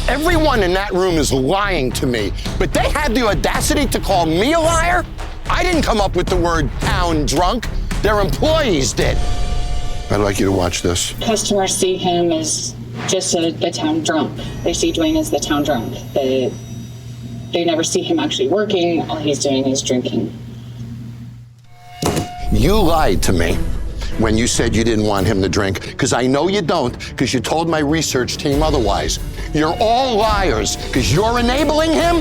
Everyone in that room is lying to me, but they had the audacity to call me a liar? I didn't come up with the word town drunk. Their employees did. I'd like you to watch this. Customers see him as just the town drunk. They see Dwayne as the town drunk. They never see him actually working. All he's doing is drinking. You lied to me when you said you didn't want him to drink, because I know you don't, because you told my research team otherwise. You're all liars, because you're enabling him,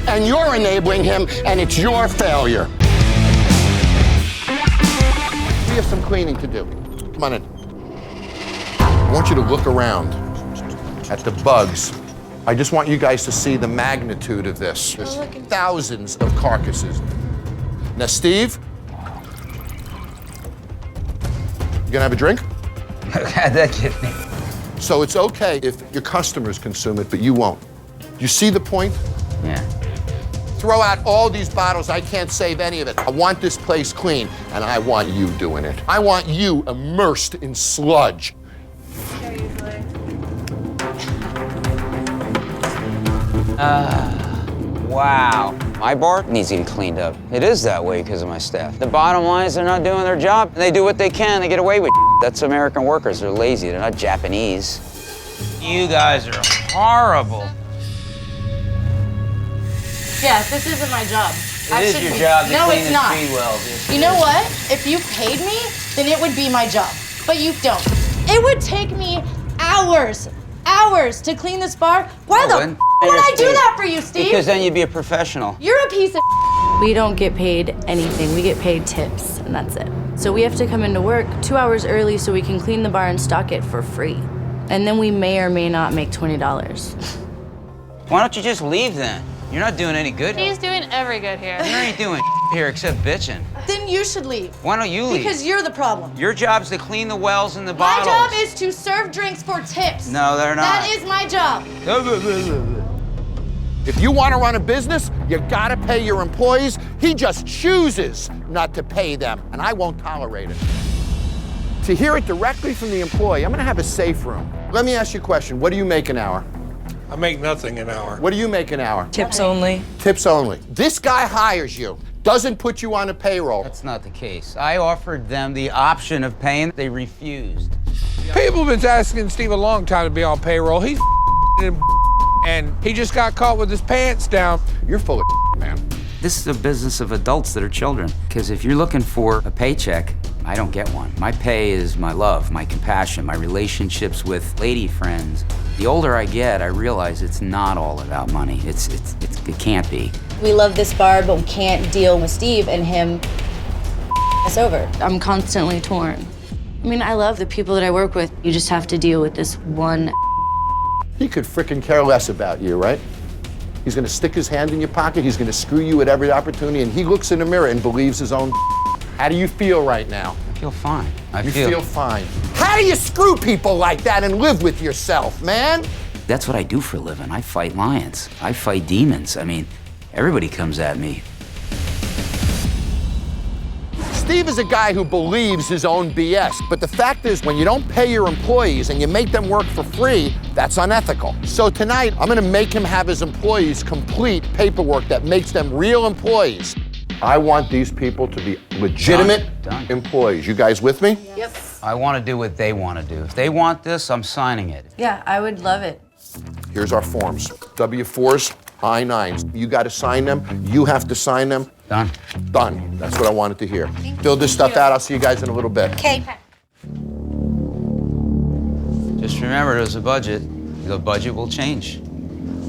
and you're enabling him, and it's your failure. We have some cleaning to do. Come on in. I want you to look around at the bugs. I just want you guys to see the magnitude of this. There's thousands of carcasses. Now, Steve, you gonna have a drink? How'd that get me? So it's okay if your customers consume it, but you won't. You see the point? Yeah. Throw out all these bottles, I can't save any of it. I want this place clean, and I want you doing it. I want you immersed in sludge. Wow. My bar needs to get cleaned up. It is that way because of my staff. The bottom line is they're not doing their job. They do what they can, they get away with it. That's American workers, they're lazy, they're not Japanese. You guys are horrible. Yeah, this isn't my job. It is your job to No, clean it's the not. speed wells. You know what? If you paid me, then it would be my job. But you don't. It would take me hours to clean this bar. Why the f would I do that for you, Steve? Because then you'd be a professional. You're a piece of We don't get paid anything. We get paid tips, and that's it. So we have to come into work 2 hours early so we can clean the bar and stock it for free. And then we may or may not make $20. Why don't you just leave then? You're not doing any good. He's doing every good here. You ain't doing here except bitching. Then you should leave. Why don't you leave? Because you're the problem. Your job's to clean the wells and the My bottles. job is to serve drinks for tips. No, they're not. That is my job. If you want to run a business, you gotta pay your employees. He just chooses not to pay them, and I won't tolerate it. To hear it directly from the employee, I'm gonna have a safe room. Let me ask you a question. What do you make an hour? I make nothing an hour. What do you make an hour? Tips only. Tips only. This guy hires you, doesn't put you on a payroll. That's not the case. I offered them the option of paying. They refused. People have been asking Steve a long time to be on payroll. He's and he just got caught with his pants down. You're full of man. This is a business of adults that are children. Because if you're looking for a paycheck, I don't get one. My pay is my love, my compassion, my relationships with lady friends. The older I get, I realize it's not all about money. It can't be. We love this bar, but we can't deal with Steve and him us over. I'm constantly torn. I mean, I love the people that I work with. You just have to deal with this one. He could frickin' care less about you, right? He's gonna stick his hand in your pocket, he's gonna screw you at every opportunity, and he looks in the mirror and believes his own. How do you feel right now? I feel fine. You feel fine. How do you screw people like that and live with yourself, man? That's what I do for a living. I fight lions. I fight demons. I mean, everybody comes at me. Steve is a guy who believes his own BS, but the fact is, when you don't pay your employees and you make them work for free, that's unethical. So tonight, I'm gonna make him have his employees complete paperwork that makes them real employees. I want these people to be legitimate employees. You guys with me? Yep. I want to do what they want to do. If they want this, I'm signing it. Yeah, I would love it. Here's our forms. W-4s, I-9s. You gotta sign them, you have to sign them. Done. Done. That's what I wanted to hear. Fill this stuff out, I'll see you guys in a little bit. Okay. Just remember, there's a budget. The budget will change.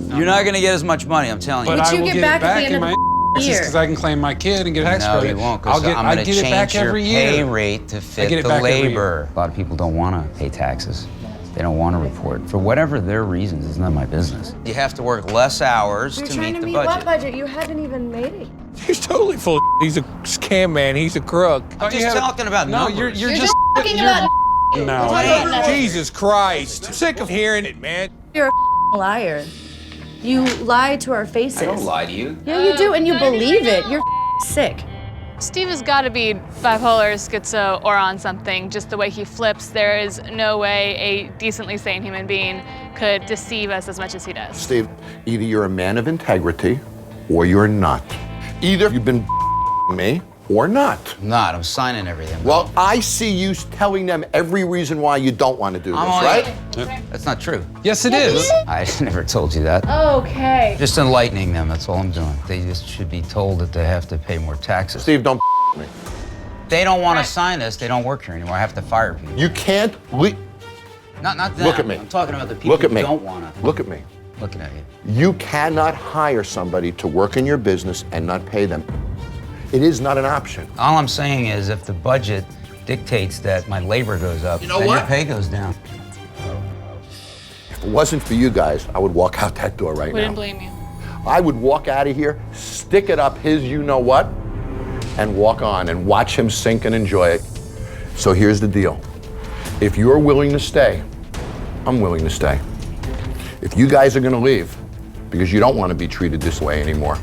You're not going to get as much money, I'm telling you. But I you will get get back it at the back end in of my the year. because I can claim my kid and get a tax No, credit. you won't, because I'm I going to get it back change your every pay year. rate to I fit get it the back every labor. A lot of people don't want to pay taxes. They don't want to report. For whatever their reasons, it's not my business. You have to work less hours You're to trying meet to the meet budget. what budget? You haven't even made it. He's totally full of He's a scam man. He's a crook. I'm just talking about No, numbers. you're You're just talking about no. Jesus Christ. I'm sick of hearing it, man. You're a liar. You lie to our faces. I don't lie to you. Yeah, you do, and you believe it. You're sick. Steve has got to be bipolar, schizo, or on something. Just the way he flips, there is no way a decently sane human being could deceive us as much as he does. Steve, either you're a man of integrity or you're not. Either you've been me or not. Not. I'm signing everything. Well, I see you telling them every reason why you don't want to do this, right? That's not true. Yes, it is. I never told you that. Okay. Just enlightening them, that's all I'm doing. They just should be told that they have to pay more taxes. Steve, don't me. They don't want to sign this, they don't work here anymore. I have to fire people. You can't leave. Not them. Look at me. I'm talking about the people Look at who me. don't want to. Look at me. Looking at you. You cannot hire somebody to work in your business and not pay them. It is not an option. All I'm saying is if the budget dictates that my labor goes up, You know then what? your pay goes down. If it wasn't for you guys, I would walk out that door right Wouldn't now. blame you. I would walk out of here, stick it up his you-know-what, and walk on and watch him sink and enjoy it. So here's the deal. If you're willing to stay, I'm willing to stay. If you guys are gonna leave because you don't want to be treated this way anymore,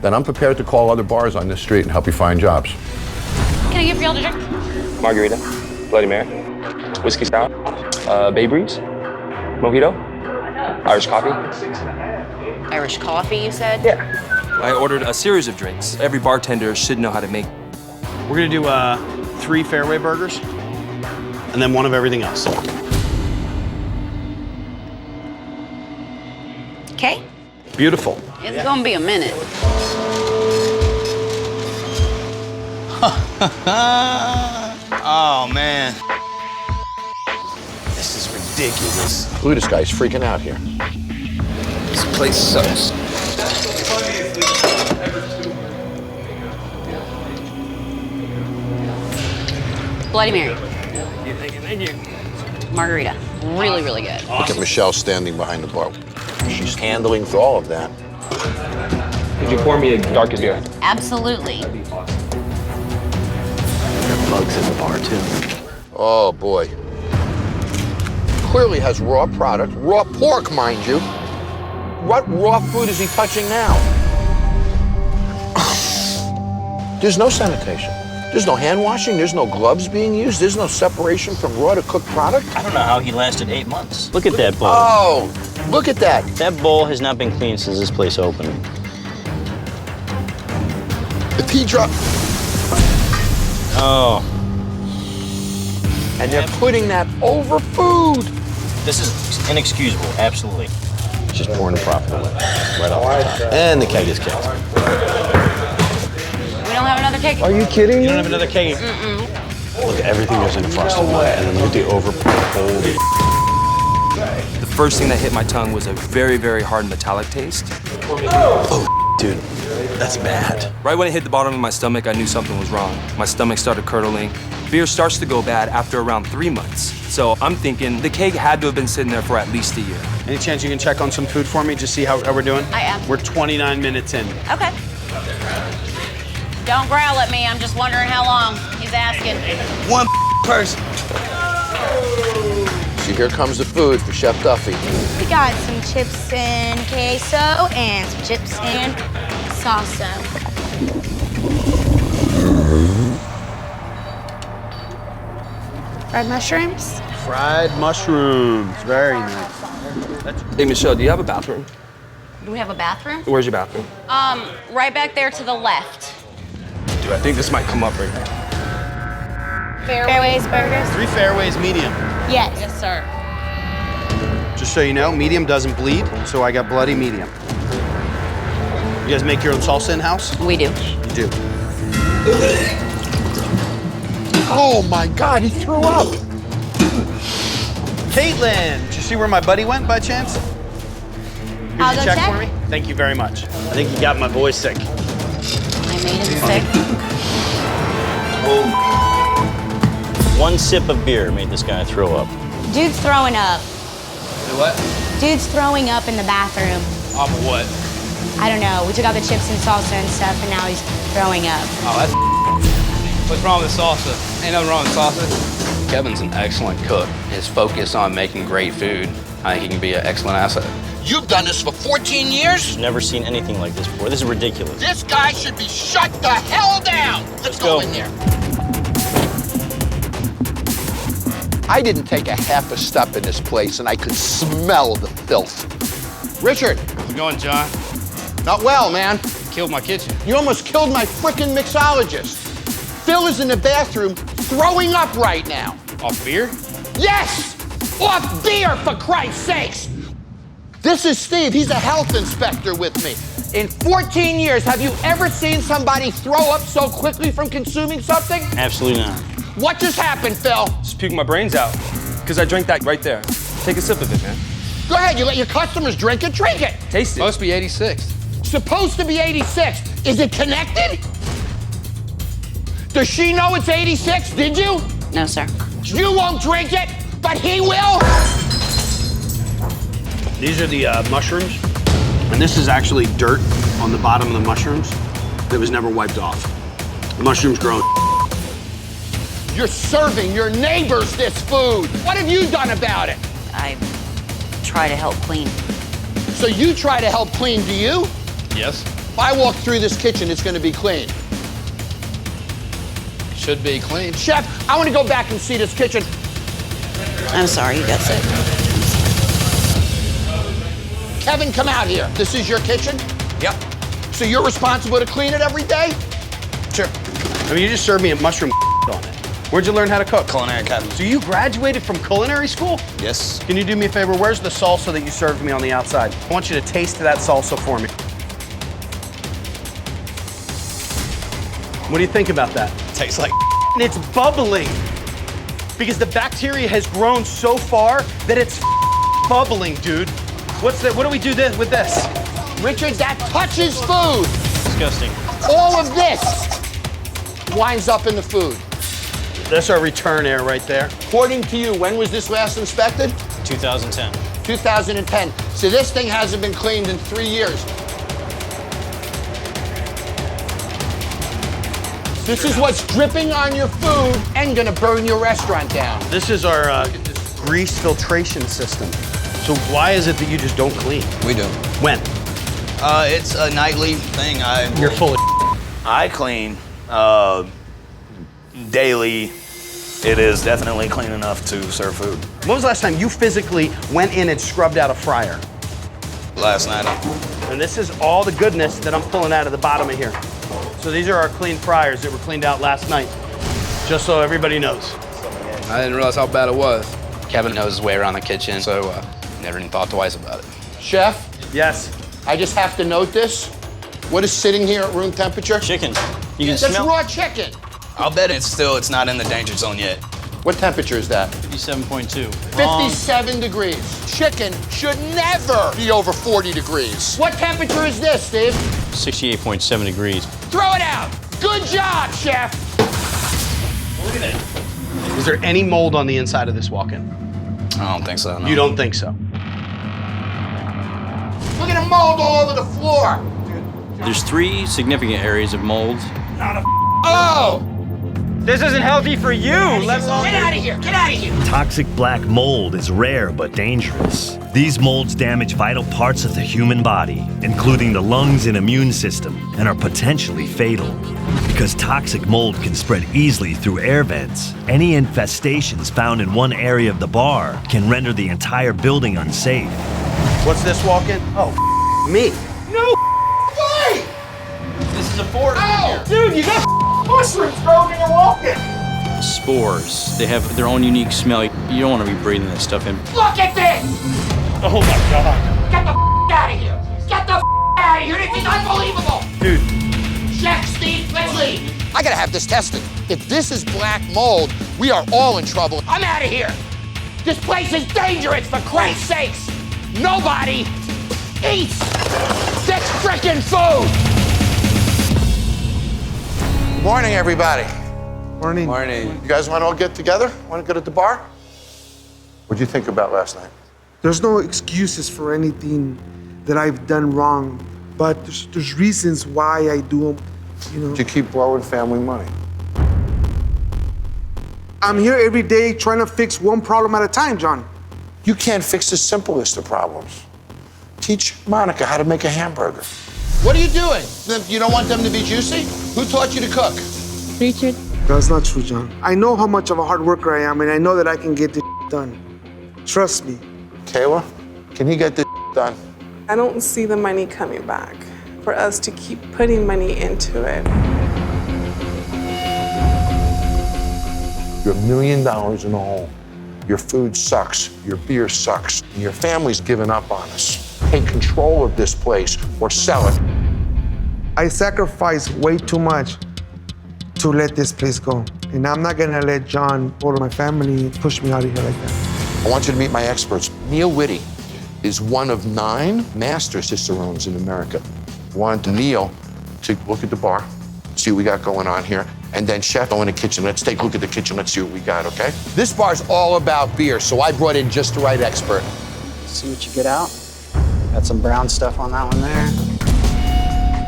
then I'm prepared to call other bars on this street and help you find jobs. Can I get for y'all to drink? Margarita, Bloody Mary, whiskey sour, Bay Breeze, mojito, Irish coffee. Irish coffee, you said? Yeah. I ordered a series of drinks. Every bartender should know how to make. We're gonna do 3 fairway burgers and then 1 of everything else. Okay. Beautiful. It's gonna be a minute. Oh, man. This is ridiculous. Look at this guy, he's freaking out here. This place sucks. Bloody Mary. Thank you. Margarita. Really, really good. Look at Michelle standing behind the bar. She's handling through all of that. Could you pour me a darkest beer? Absolutely. Bugs in the bar, too. Oh boy. Clearly has raw product, raw pork, mind you. What raw food is he touching now? There's no sanitation. There's no hand washing, there's no gloves being used, there's no separation from raw to cooked product. I don't know how he lasted 8 months. Look at that bowl. Oh, look at that. That bowl has not been cleaned since this place opened. If he dropped, Oh, and they're putting that over food. this is inexcusable, absolutely. Just pouring the profit away. Right off the top. And the keg is kicked. We don't have another cake? Are you kidding me? You don't have another keg? Look at everything goes into frosted mud, and then look at the overpulled. The first thing that hit my tongue was a very, very hard metallic taste. Oh, dude, that's bad. Right when it hit the bottom of my stomach, I knew something was wrong. My stomach started curdling. Beer starts to go bad after around 3 months. So I'm thinking the keg had to have been sitting there for at least a year. Any chance you can check on some food for me, just see how we're doing? I am. We're 29 minutes in. Okay. Don't growl at me. I'm just wondering how long. He's asking. 1 person. See, here comes the food for Chef Duffy. We got some chips and queso and some chips and salsa. Fried mushrooms. Fried mushrooms. Very nice. Hey, Michelle, do you have a bathroom? Do we have a bathroom? Where's your bathroom? Right back there to the left. Dude, I think this might come up right here. Fairways burgers. 3 fairways, medium. Yes. Yes, sir. Just so you know, medium doesn't bleed, so I got bloody medium. You guys make your own salsa in-house? We do. You do. Oh my God, he threw up. Caitlin, did you see where my buddy went by chance? Here's I'll your go check check. for me. Thank you very much. I think you got my boy sick. I made him sick. 1 sip of beer made this guy throw up. Dude's throwing up. Do what? Dude's throwing up in the bathroom. Off of what? I don't know. We took out the chips and salsa and stuff, and now he's throwing up. Oh, that's what's wrong with salsa? Ain't nothing wrong with salsa. Kevin's an excellent cook. His focus on making great food, I think he can be an excellent asset. You've done this for 14 years? Never seen anything like this before. This is ridiculous. This guy should be shut the hell down. Let's go in there. I didn't take a half a step in this place and I could smell the filth. Richard. How's it going, John? Not well, man. Killed my kitchen. You almost killed my frickin' mixologist. Phil is in the bathroom throwing up right now. Off beer? Yes! Off beer, for Christ's sakes! This is Steve. He's a health inspector with me. In 14 years, have you ever seen somebody throw up so quickly from consuming something? Absolutely not. What just happened, Phil? Just puke my brains out. Because I drank that right there. Take a sip of it, man. Go ahead, you let your customers drink it, drink it. Taste it. Supposed to be 86. Supposed to be 86. Is it connected? Does she know it's 86? Did you? No, sir. You won't drink it, but he will? These are the mushrooms, and this is actually dirt on the bottom of the mushrooms that was never wiped off. The mushrooms grow. You're serving your neighbors this food. What have you done about it? I try to help clean. So you try to help clean, do you? Yes. If I walk through this kitchen, it's gonna be clean. Should be clean. Chef, I wanna go back and see this kitchen. I'm sorry, you got sick. Kevin, come out here. This is your kitchen? Yep. So you're responsible to clean it every day? Sure. I mean, you just served me a mushroom on it. Where'd you learn how to cook? Culinary Academy. So you graduated from culinary school? Yes. Can you do me a favor? Where's the salsa that you served me on the outside? I want you to taste that salsa for me. What do you think about that? Tastes like And it's bubbling because the bacteria has grown so far that it's bubbling, dude. What's that? What do we do with this? Richard, that touches food. disgusting. All of this winds up in the food. That's our return air right there. According to you, when was this last inspected? 2010. 2010. So this thing hasn't been cleaned in 3 years. This is what's dripping on your food and gonna burn your restaurant down. This is our grease filtration system. So why is it that you just don't clean? We do. When? It's a nightly thing. You're full of I clean daily. It is definitely clean enough to serve food. When was the last time you physically went in and scrubbed out a fryer? Last night. And this is all the goodness that I'm pulling out of the bottom of here. So these are our clean fryers that were cleaned out last night, just so everybody knows. I didn't realize how bad it was. Kevin knows his way around the kitchen, so never even thought twice about it. Chef? Yes? I just have to note this. What is sitting here at room temperature? Chicken. You can That's smell. raw chicken. I'll bet it's not in the danger zone yet. What temperature is that? 57.2. 57 degrees. Chicken should never be over 40 degrees. What temperature is this, Steve? 68.7 degrees. Throw it out. Good job, chef. Look at it. Is there any mold on the inside of this walk-in? I don't think so, no. You don't think so? Look at the mold all over the floor. There's 3 significant areas of mold. Oh! This isn't healthy for you, let alone... Get out of here, get out of here. Toxic black mold is rare but dangerous. These molds damage vital parts of the human body, including the lungs and immune system, and are potentially fatal. Because toxic mold can spread easily through air vents, any infestations found in one area of the bar can render the entire building unsafe. What's this walk-in? Oh, me. No way! This is a forest. Oh, dude, you got mushrooms growing in your walk-in. Spores. They have their own unique smell. You don't want to be breathing that stuff in. Look at this! Oh my God. Get the out of here! Get the out of here! This is unbelievable! Dude. Chef Steve, let's leave. I gotta have this tested. If this is black mold, we are all in trouble. I'm out of here. This place is dangerous, for Christ's sakes. Nobody eats this frickin' food. Morning, everybody. Morning. Morning. You guys want to all get together? Want to go to the bar? What'd you think about last night? There's no excuses for anything that I've done wrong, but there's reasons why I do them, you know. To keep borrowing family money. I'm here every day trying to fix one problem at a time, John. You can't fix the simplest of problems. Teach Monica how to make a hamburger. What are you doing? You don't want them to be juicy? Who taught you to cook? Richard. That's not true, John. I know how much of a hard worker I am, and I know that I can get this done. Trust me. Kayla, can he get this done? I don't see the money coming back for us to keep putting money into it. You're $1 million in the hole. Your food sucks, your beer sucks, and your family's given up on us. Take control of this place or sell it. I sacrificed way too much to let this place go. And I'm not gonna let John or my family push me out of here like that. I want you to meet my experts. Neil Whitty is one of 9 master cicerones in America. I wanted Neil to look at the bar, see what we got going on here, and then chef, go in the kitchen. Let's take a look at the kitchen. Let's see what we got, okay? This bar's all about beer, so I brought in just the right expert. See what you get out. Got some brown stuff on that one there.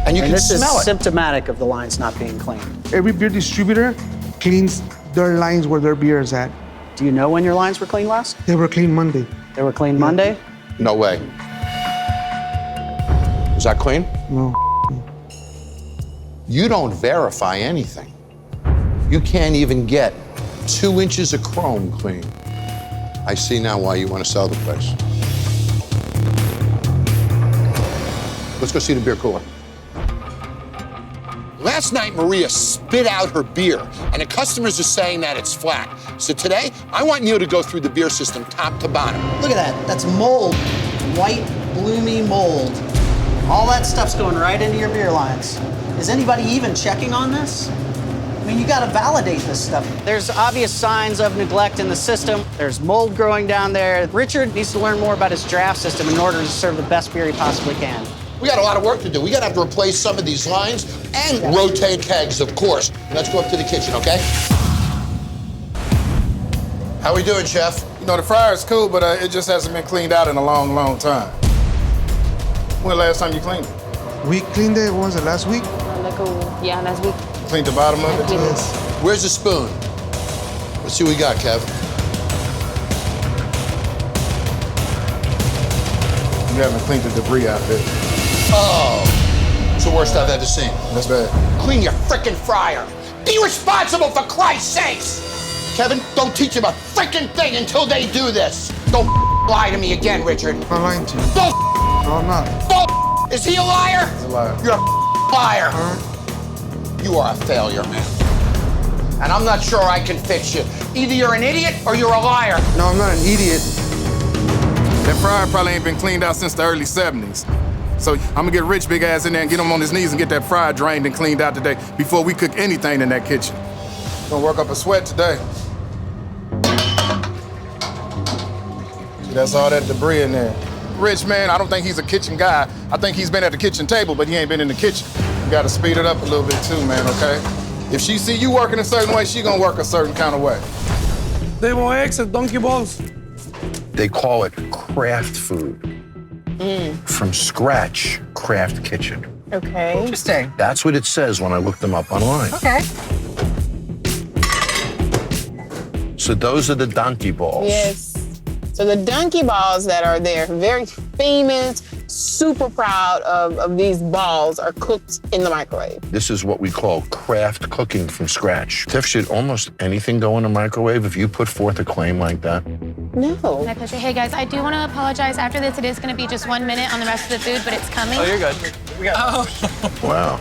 And you can smell it. This is symptomatic of the lines not being clean. Every beer distributor cleans their lines where their beer is at. Do you know when your lines were clean last? They were clean Monday. They were clean Monday? No way. Is that clean? No. You don't verify anything. You can't even get 2 inches of chrome clean. I see now why you want to sell the place. Let's go see the beer cooler. Last night, Maria spit out her beer, and the customers are saying that it's flat. So today, I want Neil to go through the beer system top to bottom. Look at that. That's mold. White, bloomy mold. All that stuff's going right into your beer lines. Is anybody even checking on this? I mean, you gotta validate this stuff. There's obvious signs of neglect in the system. There's mold growing down there. Richard needs to learn more about his draft system in order to serve the best beer he possibly can. We got a lot of work to do. We gotta have to replace some of these lines and rotate kegs, of course. Let's go up to the kitchen, okay? How we doing, Chef? You know, the fryer's cool, but it just hasn't been cleaned out in a long, long time. When the last time you cleaned it? We cleaned it, what was it, last week? Yeah, last week. Cleaned the bottom of it? Yes. Where's the spoon? Let's see what we got, Kev. You haven't cleaned the debris out of it. Oh, it's the worst I've ever seen. That's bad. Clean your frickin' fryer. Be responsible, for Christ's sakes! Kevin, don't teach them a frickin' thing until they do this. Don't lie to me again, Richard. I'm not lying to you. Don't No, I'm not. Is he a liar? He's a liar. You're a liar. You are a failure, man. And I'm not sure I can fix you. Either you're an idiot or you're a liar. No, I'm not an idiot. That fryer probably ain't been cleaned out since the early 70s. So I'm gonna get Rich big ass in there and get him on his knees and get that fryer drained and cleaned out today before we cook anything in that kitchen. Gonna work up a sweat today. See, that's all that debris in there. Rich, man, I don't think he's a kitchen guy. I think he's been at the kitchen table, but he ain't been in the kitchen. You gotta speed it up a little bit too, man, okay? If she see you working a certain way, she gonna work a certain kind of way. They want eggs and donkey balls. They call it craft food. From scratch, craft kitchen. Okay. Interesting. That's what it says when I look them up online. Okay. So those are the donkey balls. Yes. So the donkey balls that are there, very famous, super proud of these balls, are cooked in the microwave. This is what we call craft cooking from scratch. Tiff, should almost anything go in a microwave if you put forth a claim like that? No. My pleasure. Hey guys, I do want to apologize. After this, it is going to be just 1 minute on the rest of the food, but it's coming. Oh, you're good. We got Wow.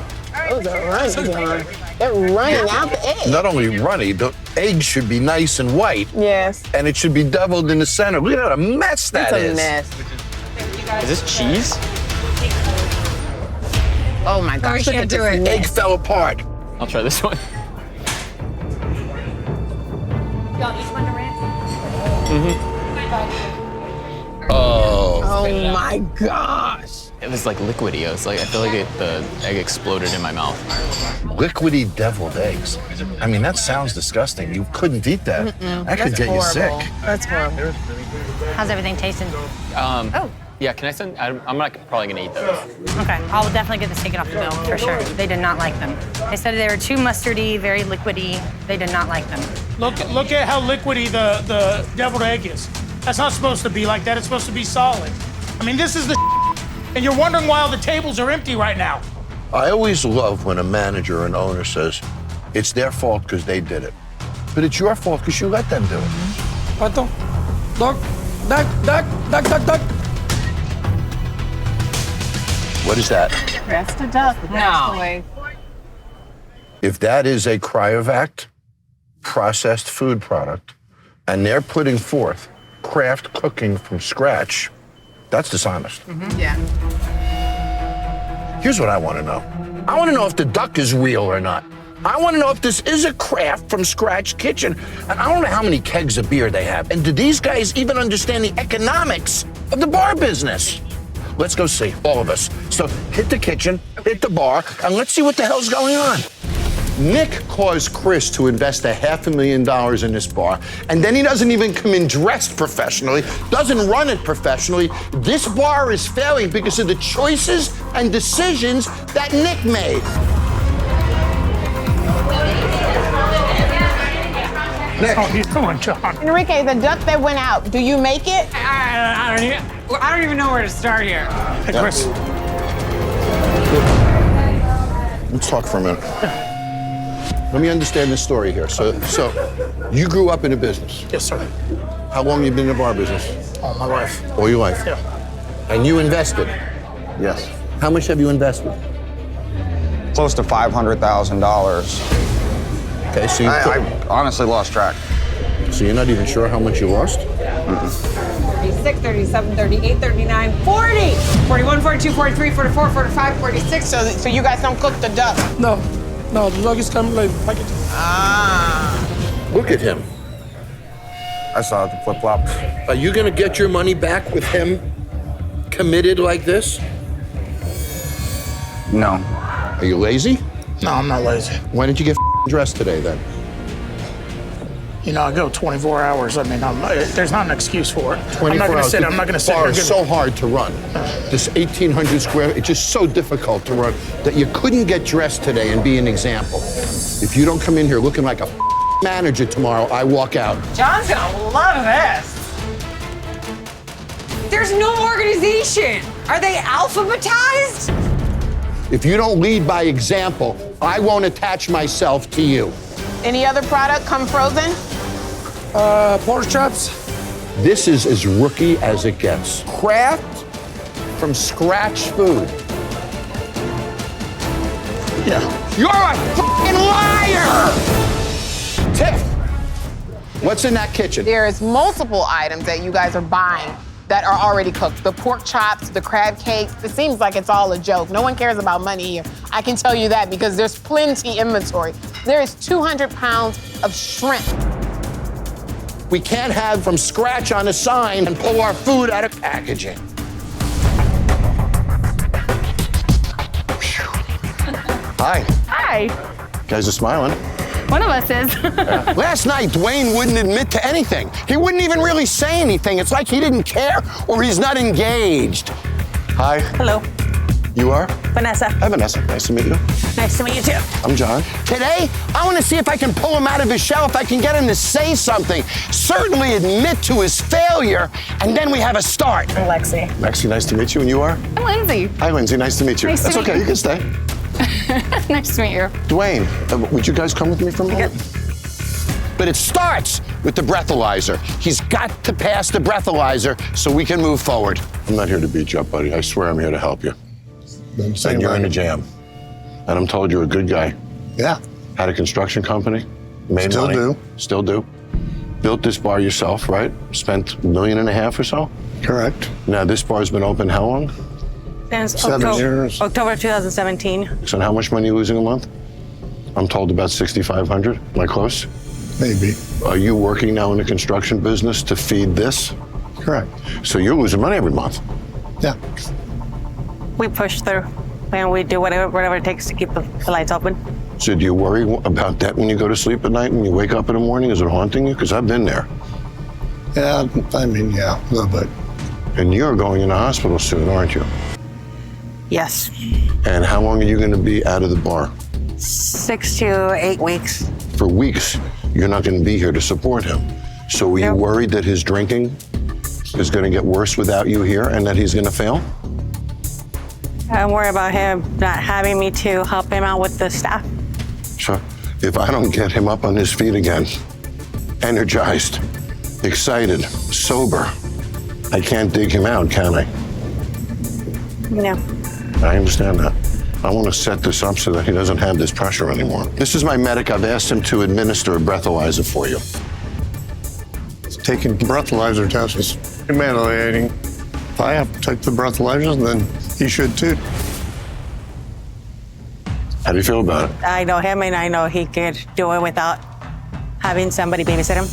Those are running, John. They're running out the egg. Not only runny, the eggs should be nice and white. Yes. And it should be doubled in the center. Look at what a mess that It's a is. mess. Is this cheese? Oh my gosh, look at this Egg fell apart. I'll try this one. Y'all each want to rant? Oh. Oh my gosh. It was like liquidy. I feel like the egg exploded in my mouth. Liquidy deviled eggs. I mean, that sounds disgusting. You couldn't eat that. That could get you sick. That's horrible. How's everything tasting? Yeah, can I send? I'm not probably gonna eat those. Okay, I'll definitely get this taken off the bill, for sure. They did not like them. They said they were too mustardy, very liquidy. They did not like them. Look at how liquidy the deviled egg is. That's not supposed to be like that. It's supposed to be solid. I mean, this is the and you're wondering why all the tables are empty right now. I always love when a manager or an owner says, It's their fault because they did it. But it's your fault because you let them do it. Pato, duck, duck. What is that? That's the duck. That's the way. If that is a cryovac processed food product, and they're putting forth craft cooking from scratch, that's dishonest. Yeah. Here's what I want to know. I want to know if the duck is real or not. I want to know if this is a craft from scratch kitchen. And I don't know how many kegs of beer they have. And do these guys even understand the economics of the bar business? Let's go see, all of us. So hit the kitchen, hit the bar, and let's see what the hell's going on. Nick caused Chris to invest $500,000 in this bar, and then he doesn't even come in dressed professionally, doesn't run it professionally. This bar is failing because of the choices and decisions that Nick made. Nick. Oh, he's going, John. Enrique, the duck that went out, do you make it? I don't even know where to start here. Hey, Chris. Let's talk for a minute. Let me understand this story here. So you grew up in a business. Yes, sir. How long have you been in the bar business? All my life. All your life? Yeah. And you invested? Yes. How much have you invested? Close to $500,000. Okay, so I honestly lost track. So you're not even sure how much you lost? 36, 37, 38, 39, 40, 41, 42, 43, 44, 45, 46. So you guys don't cook the duck? No, the duck is coming like packet. Look at him. I saw the flip-flops. Are you gonna get your money back with him committed like this? No. Are you lazy? No, I'm not lazy. Why didn't you get dressed today then? You know, I go 24 hours. I mean, there's not an excuse for it. 24 I'm not hours. I'm not gonna sit Bar here. is so hard to run. This 1,800 square, it's just so difficult to run that you couldn't get dressed today and be an example. If you don't come in here looking like a manager tomorrow, I walk out. John's gonna love this. There's no organization. Are they alphabetized? If you don't lead by example, I won't attach myself to you. Any other product come frozen? Pork chops. This is as rookie as it gets. Craft from scratch food. Yeah. You're a fucking liar! Tiff, what's in that kitchen? There's multiple items that you guys are buying that are already cooked. The pork chops, the crab cakes. It seems like it's all a joke. No one cares about money here. I can tell you that because there's plenty inventory. There is 200 pounds of shrimp. We can't have from scratch on a sign and pull our food out of packaging. Hi. Hi. You guys are smiling. One of us is. Last night, Dwayne wouldn't admit to anything. He wouldn't even really say anything. It's like he didn't care or he's not engaged. Hi. Hello. You are? Vanessa. Hi, Vanessa. Nice to meet you. Nice to meet you too. I'm John. Today, I want to see if I can pull him out of his shell, if I can get him to say something, certainly admit to his failure, and then we have a start. I'm Lexi. Lexi, nice to meet you. And you are? I'm Lindsay. Hi, Lindsay. Nice to meet you. Nice to That's meet okay. you. You can stay. Nice to meet you. Dwayne, would you guys come with me for a moment? But it starts with the breathalyzer. He's got to pass the breathalyzer so we can move forward. I'm not here to beat you up, buddy. I swear I'm here to help you. And you're in a jam. And I'm told you're a good guy. Yeah. Had a construction company. Made Still money. do. Still do. Built this bar yourself, right? Spent $1.5 million or so? Correct. Now, this bar's been open how long? Since 7 years. October 2017. So how much money are you losing a month? I'm told about $6,500. Am I close? Maybe. Are you working now in the construction business to feed this? Correct. So you're losing money every month? Yeah. We push through and we do whatever it takes to keep the lights open. So do you worry about that when you go to sleep at night and you wake up in the morning? Is it haunting you? Because I've been there. Yeah, I mean, yeah, a little bit. And you're going in the hospital soon, aren't you? Yes. And how long are you going to be out of the bar? 6 to 8 weeks. For weeks, you're not going to be here to support him. So are you worried that his drinking is going to get worse without you here and that he's going to fail? I'm worried about him not having me to help him out with the staff. Sure. If I don't get him up on his feet again, energized, excited, sober, I can't dig him out, can I? No. I understand that. I want to set this up so that he doesn't have this pressure anymore. This is my medic. I've asked him to administer a breathalyzer for you. Taking breathalyzer tests is humiliating. If I have to take the breathalyzers, then he should too. How do you feel about it? I know him and I know he could do it without having somebody babysit him.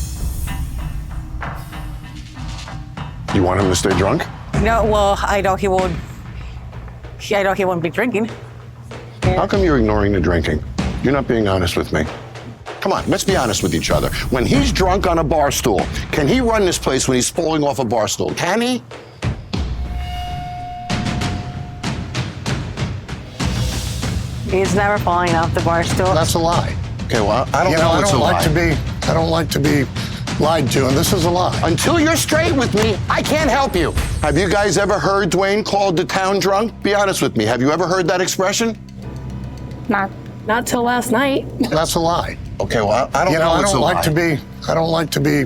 You want him to stay drunk? No, well, I know he won't be drinking. How come you're ignoring the drinking? You're not being honest with me. Come on, let's be honest with each other. When he's drunk on a bar stool, can he run this place when he's falling off a bar stool? Can he? He's never falling off the bar stool. That's a lie. Okay, well, I don't know it's a lie. I don't like to be lied to, and this is a lie. Until you're straight with me, I can't help you. Have you guys ever heard Dwayne called the town drunk? Be honest with me. Have you ever heard that expression? Not till last night. That's a lie. Okay, well, I don't know it's a lie. I don't like to be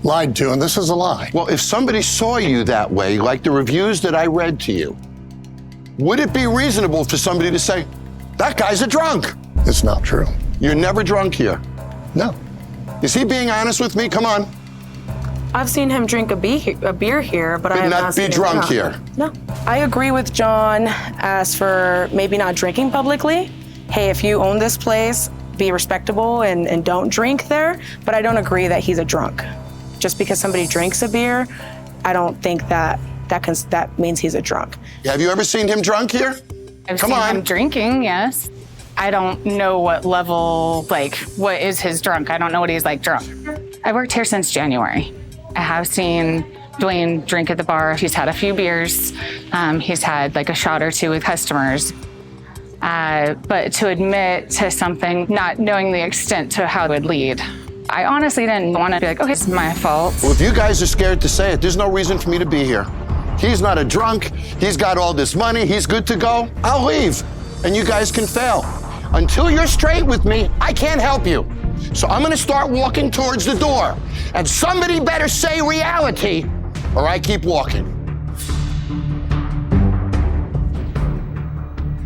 lied to, and this is a lie. Well, if somebody saw you that way, like the reviews that I read to you, would it be reasonable for somebody to say, that guy's a drunk? It's not true. You're never drunk here? No. Is he being honest with me? Come on. I've seen him drink a beer here, but I have not seen be drunk here. No. I agree with John as for maybe not drinking publicly. Hey, if you own this place, be respectable and don't drink there. But I don't agree that he's a drunk. Just because somebody drinks a beer, I don't think that means he's a drunk. Have you ever seen him drunk here? I've seen him drinking, yes. I don't know what level, what is his drunk? I don't know what he's like drunk. I worked here since January. I have seen Dwayne drink at the bar. He's had a few beers. He's had a shot or two with customers. But to admit to something, not knowing the extent to how it would lead, I honestly didn't want to be like, okay, it's my fault. Well, if you guys are scared to say it, there's no reason for me to be here. He's not a drunk. He's got all this money. He's good to go. I'll leave, and you guys can fail. Until you're straight with me, I can't help you. So I'm gonna start walking towards the door. And somebody better say reality, or I keep walking.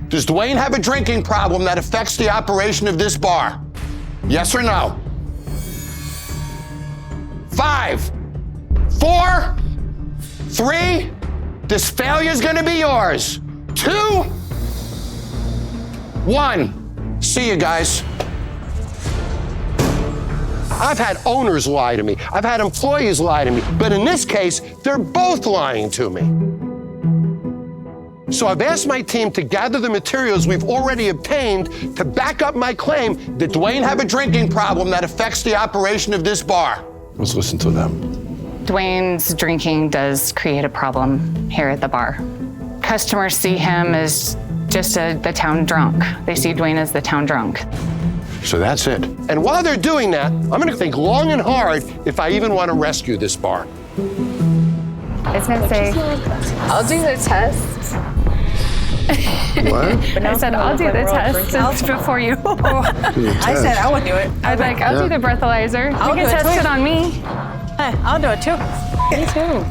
Does Dwayne have a drinking problem that affects the operation of this bar? Yes or no? 5, 4, 3, this failure's gonna be yours. 2, 1. See you guys. I've had owners lie to me. I've had employees lie to me. But in this case, they're both lying to me. So I've asked my team to gather the materials we've already obtained to back up my claim that Dwayne have a drinking problem that affects the operation of this bar. Let's listen to them. Dwayne's drinking does create a problem here at the bar. Customers see him as just the town drunk. They see Dwayne as the town drunk. So that's it. And while they're doing that, I'm gonna think long and hard if I even want to rescue this bar. It's gonna say, I'll do the test. What? I said, I'll do the test before you. I said I would do it. I was like, I'll do the breathalyzer. You can test it on me. Hey, I'll do it too. Me too.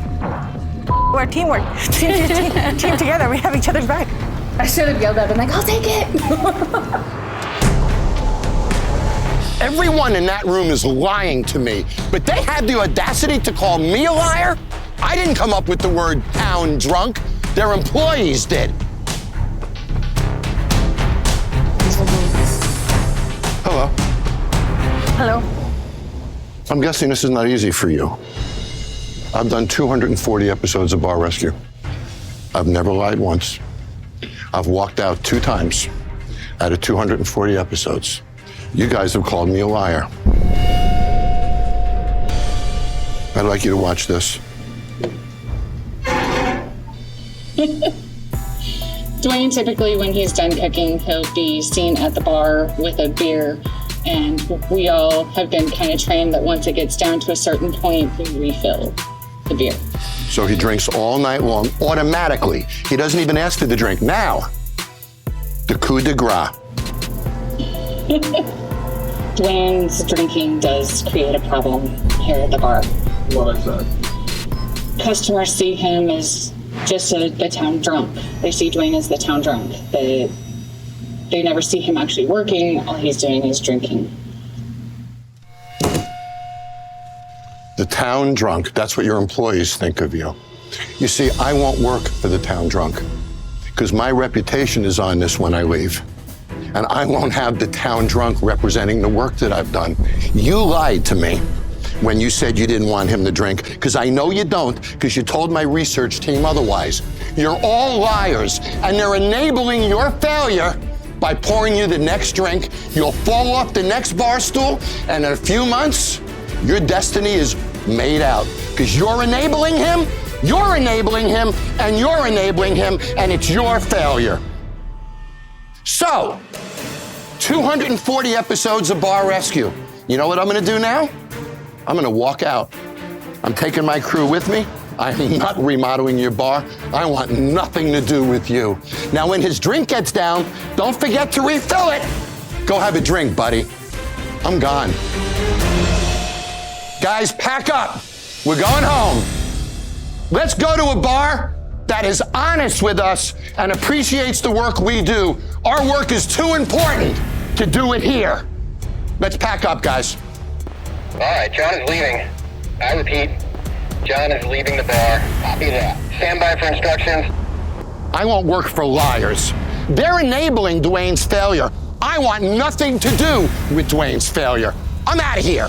We're teamwork. Team together. We have each other's back. I should have yelled at him, I'll take it. Everyone in that room is lying to me, but they had the audacity to call me a liar? I didn't come up with the word town drunk. Their employees did. Hello. Hello. I'm guessing this is not easy for you. I've done 240 episodes of Bar Rescue. I've never lied once. I've walked out 2 times out of 240 episodes. You guys have called me a liar. I'd like you to watch this. Dwayne, typically when he's done cooking, he'll be seen at the bar with a beer. And we all have been kind of trained that once it gets down to a certain point, we refill the beer. So he drinks all night long, automatically. He doesn't even ask for the drink. Now, the coup de grace. Dwayne's drinking does create a problem here at the bar. What is that? Customers see him as just the town drunk. They see Dwayne as the town drunk. They never see him actually working. All he's doing is drinking. The town drunk, that's what your employees think of you. You see, I won't work for the town drunk because my reputation is on this when I leave. And I won't have the town drunk representing the work that I've done. You lied to me when you said you didn't want him to drink, because I know you don't, because you told my research team otherwise. You're all liars, and they're enabling your failure by pouring you the next drink. You'll fall off the next bar stool, and in a few months, your destiny is made out, because you're enabling him, and you're enabling him, and it's your failure. So, 240 episodes of Bar Rescue. You know what I'm gonna do now? I'm gonna walk out. I'm taking my crew with me. I'm not remodeling your bar. I want nothing to do with you. Now, when his drink gets down, don't forget to refill it. Go have a drink, buddy. I'm gone. Guys, pack up. We're going home. Let's go to a bar that is honest with us and appreciates the work we do. Our work is too important to do it here. Let's pack up, guys. All right, John is leaving. I repeat, John is leaving the bar. Copy that. Stand by for instructions. I won't work for liars. They're enabling Dwayne's failure. I want nothing to do with Dwayne's failure. I'm out of here.